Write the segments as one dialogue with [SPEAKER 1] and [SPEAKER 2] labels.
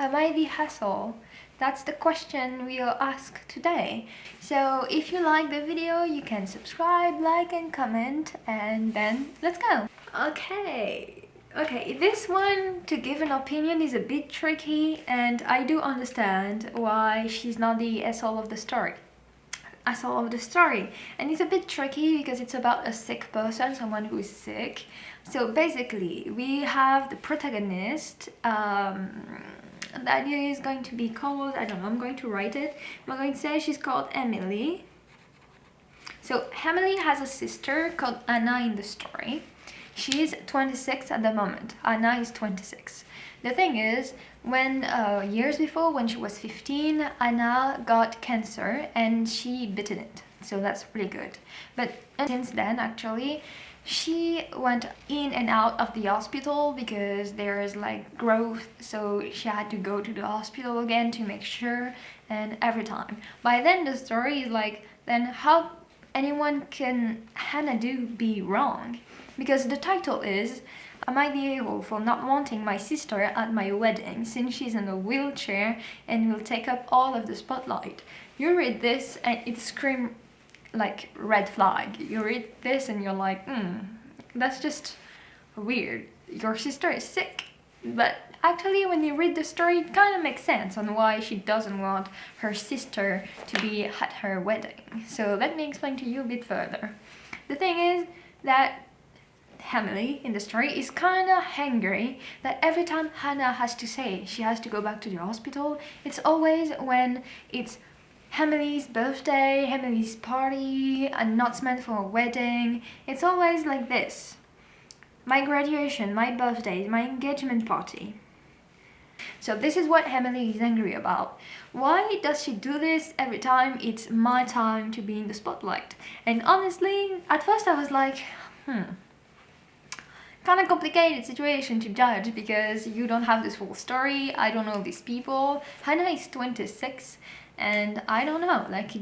[SPEAKER 1] Am I the hassle? That's the question we'll ask today. So if you like the video, you can subscribe, like and comment, and then let's go. Okay, this one, to give an opinion, is a bit tricky, and I do understand why she's not the asshole of the story. And it's a bit tricky because it's about a sick person, someone who is sick. So basically we have the protagonist that is going to be called, I don't know, I'm going to write it. I'm going to say she's called Emily. So Emily has a sister called Anna in the story. She's 26 at the moment. Anna is 26. The thing is, when years before, when she was 15, Anna got cancer and she beaten it. So that's pretty good. But since then, actually, she went in and out of the hospital because there is like growth, so she had to go to the hospital again to make sure, and every time. By then the story is like, then how anyone can Hannah do be wrong? Because the title is, am I the a-hole for not wanting my sister at my wedding since she's in a wheelchair and will take up all of the spotlight? You read this and it screams like red flag. You read this and you're like, that's just weird. Your sister is sick. But actually when you read the story, it kind of makes sense on why she doesn't want her sister to be at her wedding. So let me explain to you a bit further. The thing is that Emily in the story is kind of angry that every time Hannah has to say she has to go back to the hospital, it's always when it's Emily's birthday, Emily's party, announcement for a wedding. It's always like this. My graduation, my birthday, my engagement party. So this is what Emily is angry about. Why does she do this every time it's my time to be in the spotlight? And honestly, at first I was like, kind of complicated situation to judge because you don't have this full story. I don't know these people. Hannah is 26 and I don't know, like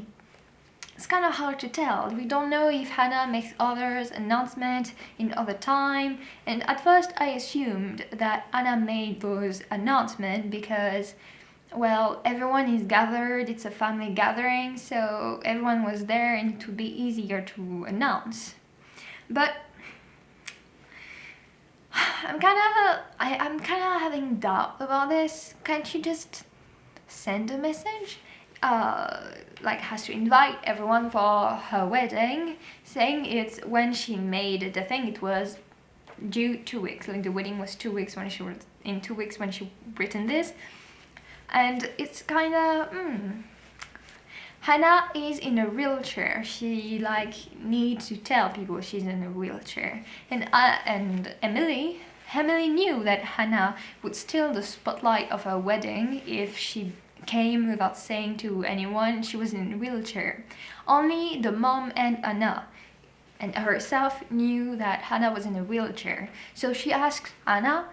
[SPEAKER 1] it's kind of hard to tell. We don't know if Hannah makes others announcements in other time, and at first I assumed that Hannah made those announcements because, well, everyone is gathered, it's a family gathering, so everyone was there and it would be easier to announce. But I'm kind of having doubt about this. Can't you just send a message? Like has to invite everyone for her wedding, saying it's when she made the thing, it was due 2 weeks, like the wedding was 2 weeks when she was in 2 weeks when she written this, and it's kind of Hannah is in a wheelchair. She like needs to tell people she's in a wheelchair, and Emily knew that Hannah would steal the spotlight of her wedding if she came without saying to anyone she was in a wheelchair. Only the mom and Anna and herself knew that Hannah was in a wheelchair. So she asked Anna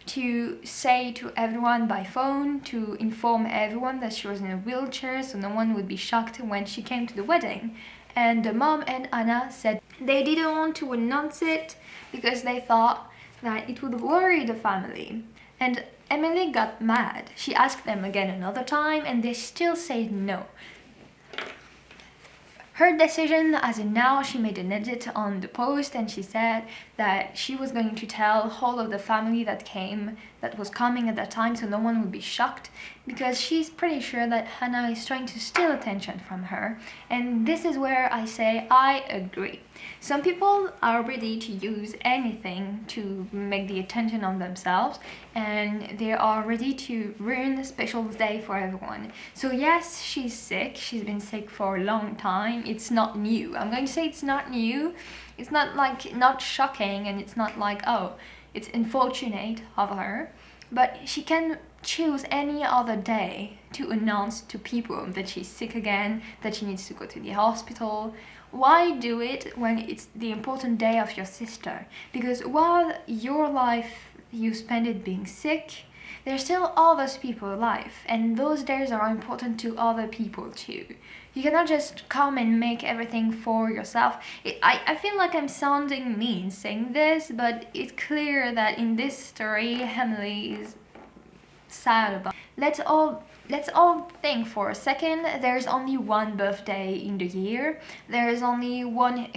[SPEAKER 1] to say to everyone by phone to inform everyone that she was in a wheelchair so no one would be shocked when she came to the wedding. And the mom and Anna said they didn't want to announce it because they thought that it would worry the family. And Emily got mad. She asked them again another time and they still said no. Her decision, as in now, she made an edit on the post and she said that she was going to tell all of the family that was coming at that time so no one would be shocked, because she's pretty sure that Hannah is trying to steal attention from her. And this is where I say I agree. Some people are ready to use anything to make the attention on themselves, and they are ready to ruin a special day for everyone. So yes, she's sick. She's been sick for a long time. It's not new. I'm going to say it's not new. It's not like not shocking, and it's not like, oh, it's unfortunate of her, but she can choose any other day to announce to people that she's sick again, that she needs to go to the hospital. Why do it when it's the important day of your sister? Because while your life you spend it being sick, there's still others people's life, and those days are important to other people too. You cannot just come and make everything for yourself. I feel like I'm sounding mean saying this, but it's clear that in this story, Emily is sad about it. let's all think for a second. There's only one birthday in the year. There's only one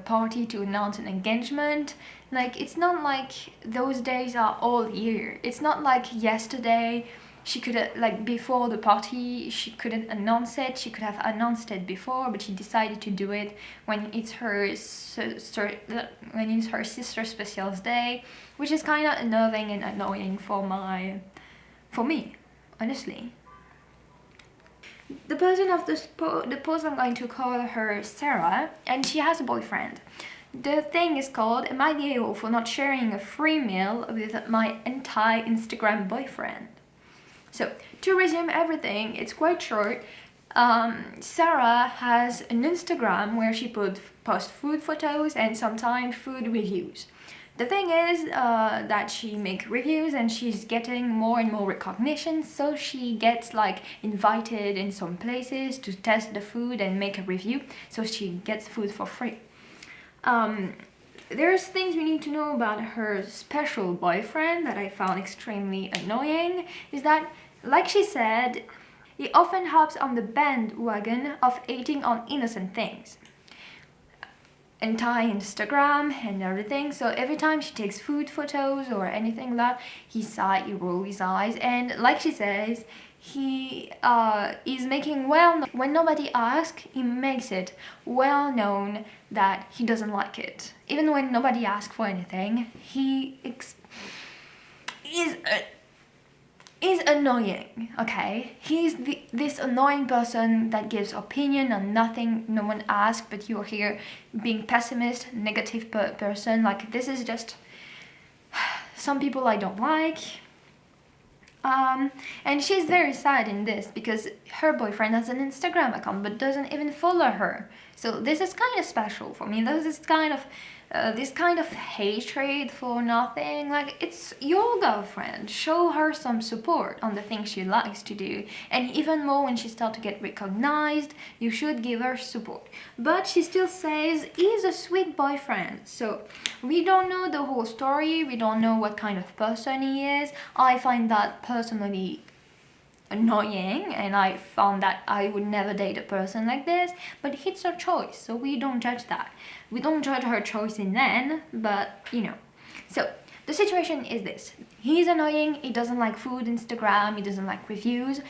[SPEAKER 1] party to announce an engagement. Like, it's not like those days are all year. It's not like yesterday she could have, like, before the party she couldn't announce it. She could have announced it before, but she decided to do it when it's her sister's special day, which is kind of unnerving and annoying for me, honestly. The person of the post, I'm going to call her Sarah, and she has a boyfriend. The thing is called, "Am I the a-hole for not sharing a free meal with my anti-Instagram boyfriend?" So, to resume everything, it's quite short. Sarah has an Instagram where she posts food photos and sometimes food reviews. The thing is that she makes reviews and she's getting more and more recognition, so she gets like invited in some places to test the food and make a review, so she gets food for free. There's things we need to know about her special boyfriend that I found extremely annoying, is that, like she said, he often hops on the bandwagon of hating on innocent things. Anti-Instagram and everything, so every time she takes food photos or anything like that, he rolls his eyes, and like she says, he is making when nobody asks, he makes it well known that he doesn't like it. Even when nobody asks for anything, he is annoying, okay? He's this annoying person that gives opinion on nothing, no one asks, but you're here being pessimist, negative person. Like, this is just some people I don't like. And she's very sad in this because her boyfriend has an Instagram account but doesn't even follow her. So this is kind of special for me. This kind of hatred for nothing. Like, it's your girlfriend. Show her some support on the things she likes to do. And even more when she starts to get recognized, you should give her support. But she still says he's a sweet boyfriend. So we don't know the whole story. We don't know what kind of person he is. I find that personally annoying, and I found that I would never date a person like this, but it's her choice, so we don't judge that. We don't judge her choice in then, but you know. So the situation is this: he's annoying, he doesn't like food Instagram, he doesn't like reviews,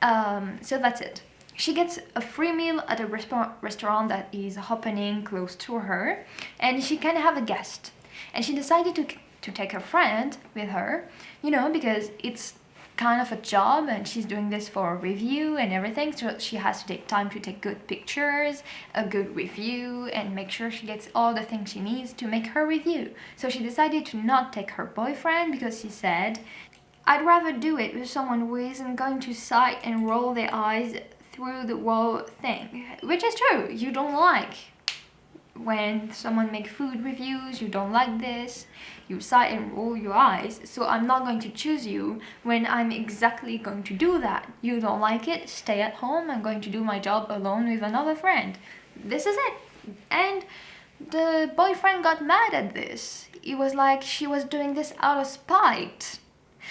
[SPEAKER 1] so that's it. She gets a free meal at a restaurant that is opening close to her, and she can have a guest, and she decided to take her friend with her, you know, because it's kind of a job and she's doing this for a review and everything, so she has to take time to take good pictures, a good review, and make sure she gets all the things she needs to make her review. So she decided to not take her boyfriend because she said, "I'd rather do it with someone who isn't going to sigh and roll their eyes through the whole thing," which is true. You don't like when someone makes food reviews, you don't like this, you sigh and roll your eyes, so I'm not going to choose you when I'm exactly going to do that. You don't like it, stay at home, I'm going to do my job alone with another friend. This is it. And the boyfriend got mad at this. It was like she was doing this out of spite,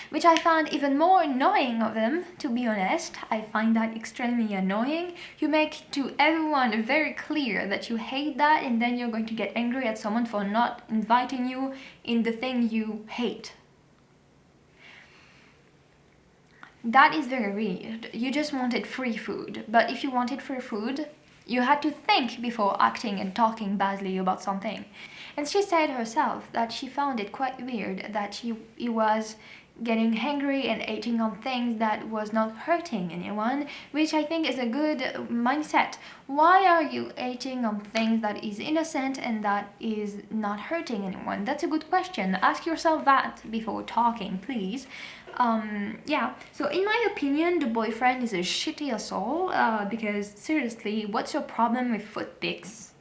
[SPEAKER 1] which I found even more annoying of him, to be honest. I find that extremely annoying. You make to everyone very clear that you hate that, and then you're going to get angry at someone for not inviting you in the thing you hate. That is very weird. You just wanted free food, but if you wanted free food, you had to think before acting and talking badly about something. And she said herself that she found it quite weird that he was getting angry and hating on things that was not hurting anyone, which I think is a good mindset. Why are you hating on things that is innocent and that is not hurting anyone? That's a good question. Ask yourself that before talking, please. Yeah, so in my opinion, the boyfriend is a shitty asshole, because seriously, what's your problem with foot pics?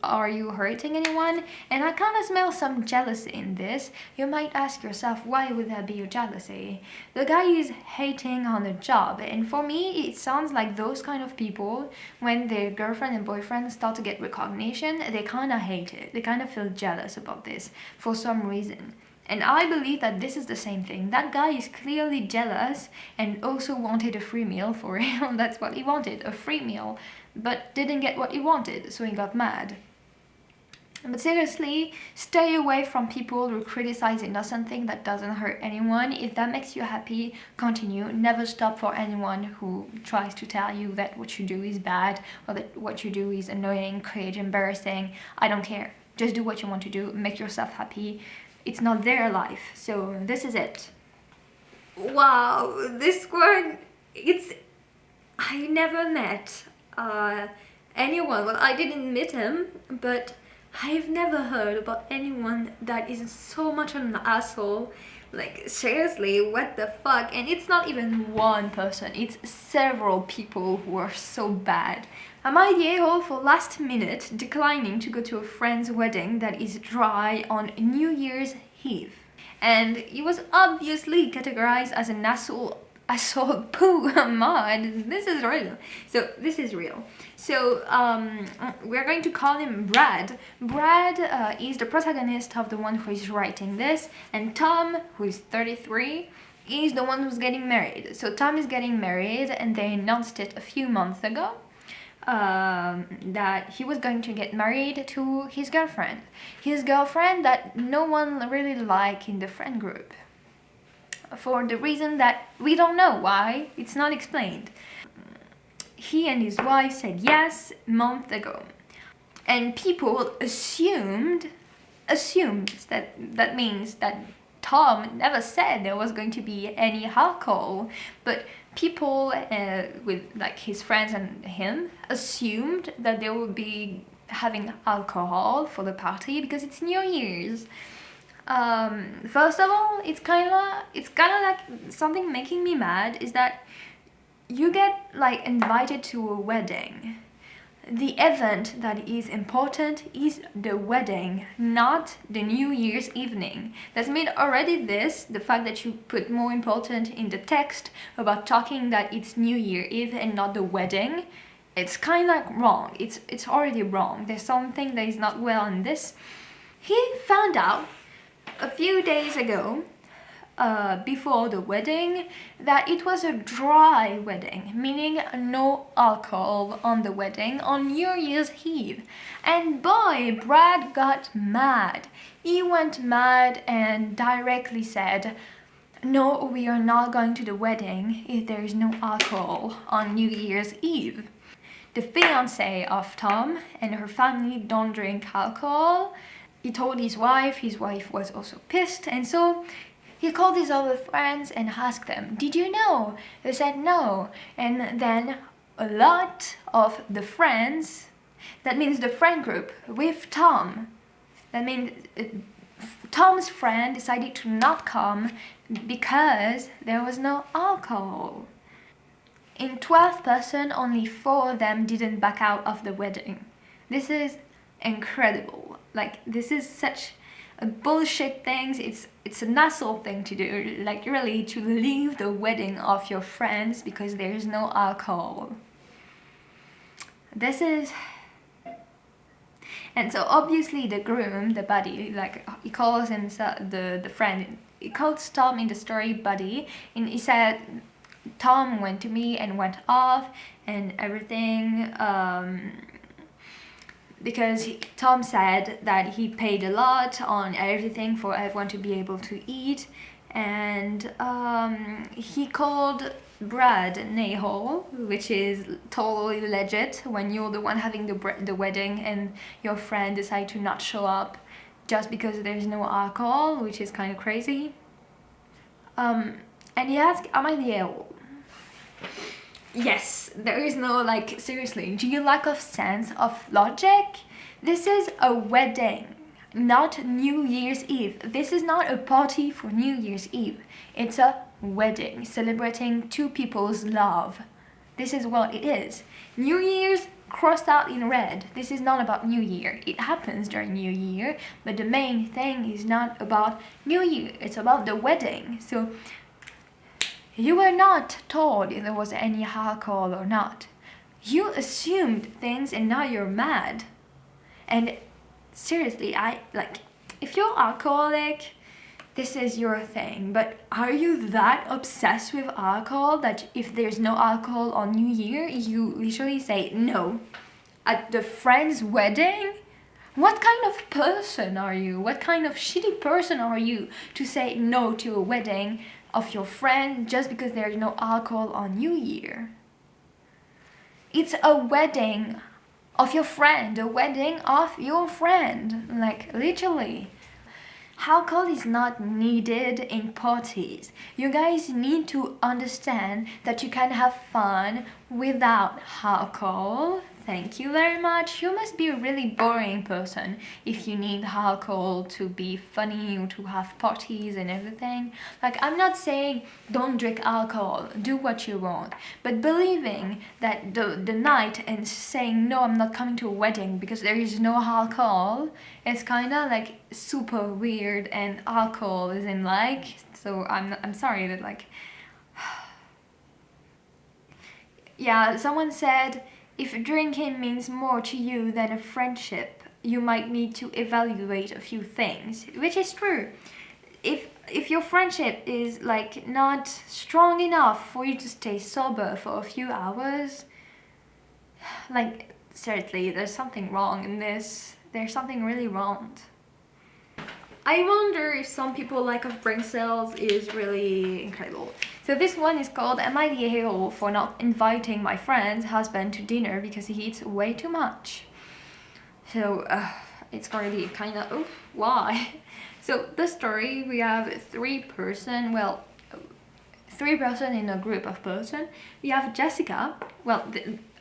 [SPEAKER 1] Are you hurting anyone? And I kind of smell some jealousy in this. You might ask yourself, why would there be a jealousy? The guy is hating on a job, and for me it sounds like those kind of people, when their girlfriend and boyfriend start to get recognition, they kind of hate it. They kind of feel jealous about this for some reason. And I believe that this is the same thing. That guy is clearly jealous and also wanted a free meal for him. That's what he wanted, a free meal, but didn't get what he wanted, so he got mad. But seriously, stay away from people who criticize innocent things that doesn't hurt anyone. If that makes you happy, continue. Never stop for anyone who tries to tell you that what you do is bad or that what you do is annoying, cringe, embarrassing. I don't care. Just do what you want to do. Make yourself happy. It's not their life. So this is it. Wow, this one, I never met anyone. Well, I didn't meet him, but I've never heard about anyone that is so much an asshole. Like, seriously, what the fuck? And it's not even one person, it's several people who are so bad. Am I the a-hole for last minute declining to go to a friend's wedding that is dry on New Year's Eve? And he was obviously categorized as an asshole poo mod. This is real. This is real. So we're going to call him Brad. Brad is the protagonist of the one who is writing this, and Tom, who is 33, is the one who's getting married. So Tom is getting married, and they announced it a few months ago that he was going to get married to his girlfriend. His girlfriend that no one really liked in the friend group, for the reason that we don't know why, it's not explained. He and his wife said yes a month ago, and people assumed that means that Tom never said there was going to be any alcohol, but people with like his friends and him assumed that they would be having alcohol for the party because it's New Year's. First of all, it's kind of like something making me mad is that you get like invited to a wedding. The event that is important is the wedding, not the New Year's evening. That's made already the fact that you put more important in the text about talking that it's New Year Eve and not the wedding. It's kind of like wrong. It's already wrong. There's something that is not well in this. He found out a few days ago, before the wedding, that it was a dry wedding, meaning no alcohol on the wedding on New Year's Eve. And boy, Brad got mad. He went mad and directly said, "No, we are not going to the wedding if there is no alcohol on New Year's Eve." The fiancé of Tom and her family don't drink alcohol. He told his wife was also pissed, and so he called his other friends and asked them, "Did you know?" They said no. And then a lot of the friends, that means the friend group with Tom, that means Tom's friend decided to not come because there was no alcohol. In 12 person, only 4 of them didn't back out of the wedding. This is incredible. Like, this is such a bullshit thing. It's an asshole thing to do. Like, really, to leave the wedding of your friends because there is no alcohol. This is... And so obviously the groom, the buddy, like he calls himself the friend, he calls Tom in the story buddy, and he said Tom went to me and went off and everything, because Tom said that he paid a lot on everything for everyone to be able to eat, and he called Brad an a-hole, which is totally legit when you're the one having the wedding and your friend decide to not show up just because there's no alcohol, which is kind of crazy. And he asked, am I the a-hole? Yes, there is no, like, seriously, do you lack of sense of logic? This is a wedding, not New Year's Eve. This is not a party for New Year's Eve. It's a wedding, celebrating two people's love. This is what it is. New Year's crossed out in red. This is not about New Year. It happens during New Year, but the main thing is not about New Year. It's about the wedding. So you were not told if there was any alcohol or not. You assumed things and now you're mad. And seriously, if you're alcoholic, this is your thing, but are you that obsessed with alcohol that if there's no alcohol on New Year, you literally say no? At the friend's wedding? What kind of person are you? What kind of shitty person are you to say no to a wedding of your friend just because there's no alcohol on New Year? It's a wedding of your friend, a wedding of your friend, like literally. Alcohol is not needed in parties. You guys need to understand that you can have fun without alcohol. Thank you very much. You must be a really boring person if you need alcohol to be funny or to have parties and everything. Like, I'm not saying don't drink alcohol, do what you want, but believing that the night and saying no, I'm not coming to a wedding because there is no alcohol, it's kind of like super weird, and alcohol isn't like, so I'm sorry that like yeah, someone said, if drinking means more to you than a friendship, you might need to evaluate a few things, which is true. If your friendship is like not strong enough for you to stay sober for a few hours, like seriously, there's something wrong in this. There's something really wrong. I wonder if some people lack of brain cells is really incredible. So this one is called, am I the a-hole for not inviting my friend's husband to dinner because he eats way too much? So it's really kind of, why? So the story, we have three person in a group of person. We have Jessica. Well,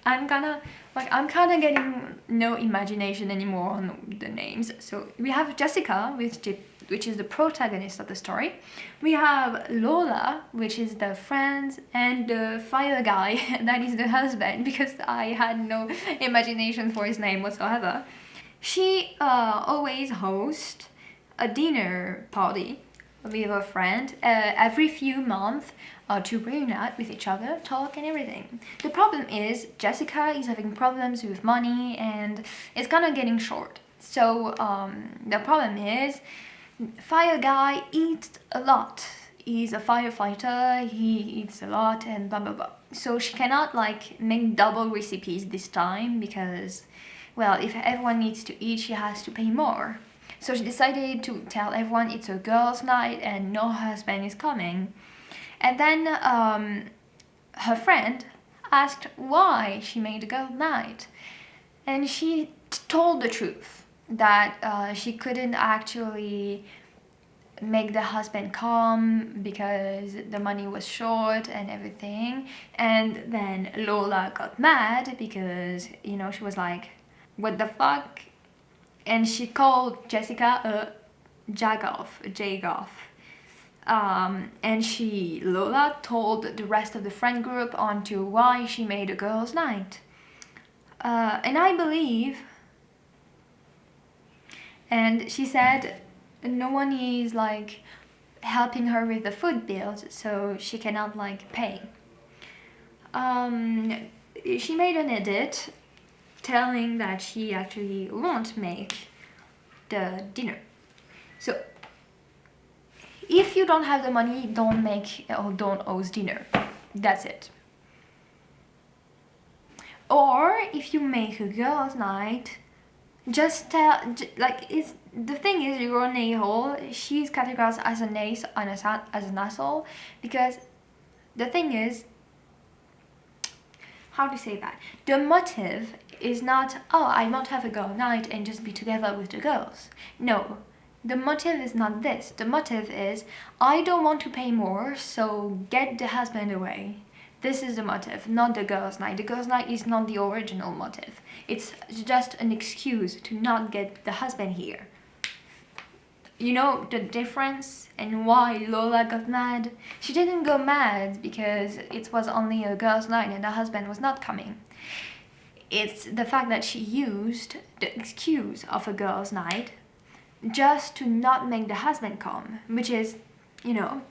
[SPEAKER 1] I'm kind of getting no imagination anymore on the names. So we have Jessica, which is the protagonist of the story. We have Lola, which is the friend, and the fire guy, that is the husband, because I had no imagination for his name whatsoever. She always hosts a dinner party with a friend every few months to reunite with each other, talk and everything. The problem is Jessica is having problems with money and it's kind of getting short. So the problem is fire guy eats a lot. He's a firefighter, he eats a lot and blah blah blah. So she cannot like make double recipes this time because, well, if everyone needs to eat, she has to pay more. So she decided to tell everyone it's a girls' night and no husband is coming. And then her friend asked why she made a girls' night. And she told the truth, that she couldn't actually make the husband come because the money was short and everything. And then Lola got mad because, you know, she was like, what the fuck? And she called Jessica a jagoff. And Lola told the rest of the friend group onto why she made a girls' night. And I believe, and she said no one is like helping her with the food bills, so she cannot like pay. She made an edit telling that she actually won't make the dinner. So if you don't have the money, don't make or don't host dinner. That's it. Or if you make a girls' night, just tell, like, it's the thing is, you're an a-hole. She's categorized as an ace as an asshole, because the thing is, how to say that? The motive is not, oh, I won't have a girl night and just be together with the girls. No, the motive is not this. The motive is, I don't want to pay more, so get the husband away. This is the motive, not the girls' night. The girls' night is not the original motive. It's just an excuse to not get the husband here. You know the difference and why Lola got mad? She didn't go mad because it was only a girls' night and the husband was not coming. It's the fact that she used the excuse of a girls' night just to not make the husband come, which is, you know.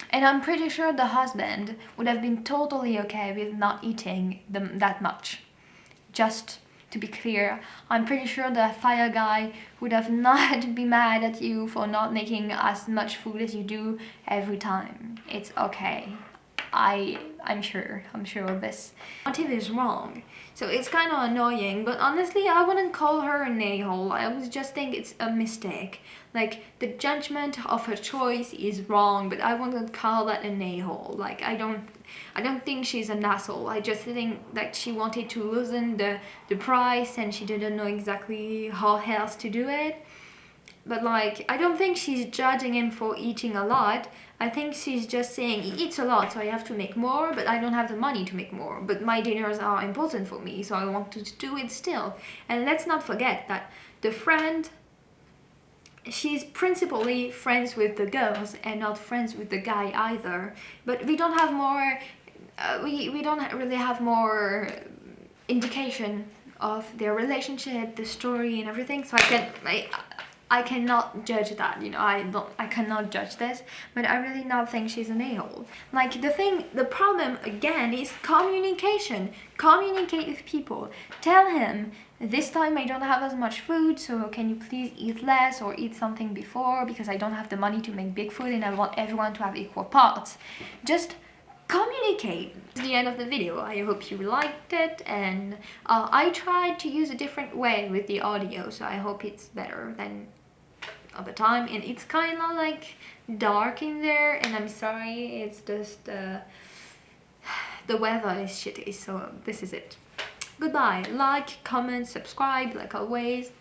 [SPEAKER 1] And I'm pretty sure the husband would have been totally okay with not eating that much. Just to be clear. I'm pretty sure the fire guy would have not be mad at you for not making as much food as you do every time. It's okay. I'm sure of this. Motive is wrong. So it's kind of annoying, but honestly, I wouldn't call her an a-hole. I would just think it's a mistake. Like, the judgment of her choice is wrong, but I wouldn't call that an a-hole. Like, I don't think she's an asshole. I just think that she wanted to loosen the price and she didn't know exactly how else to do it. But like, I don't think she's judging him for eating a lot. I think she's just saying he eats a lot, so I have to make more, but I don't have the money to make more. But my dinners are important for me, so I want to do it still. And let's not forget that the friend, she's principally friends with the girls and not friends with the guy either. But we don't have more, we don't really have more indication of their relationship, the story and everything, so I cannot judge that, you know, I cannot judge this, but I really not think she's an a-hole. Like, the problem again is communication. Communicate with people. Tell him, this time I don't have as much food, so can you please eat less or eat something before, because I don't have the money to make big food and I want everyone to have equal parts. Just communicate. It's the end of the video. I hope you liked it, and I tried to use a different way with the audio, so I hope it's better than other time. And it's kind of like dark in there, and I'm sorry, it's just the weather is shitty, so this is it. Goodbye. Like, comment, subscribe like always.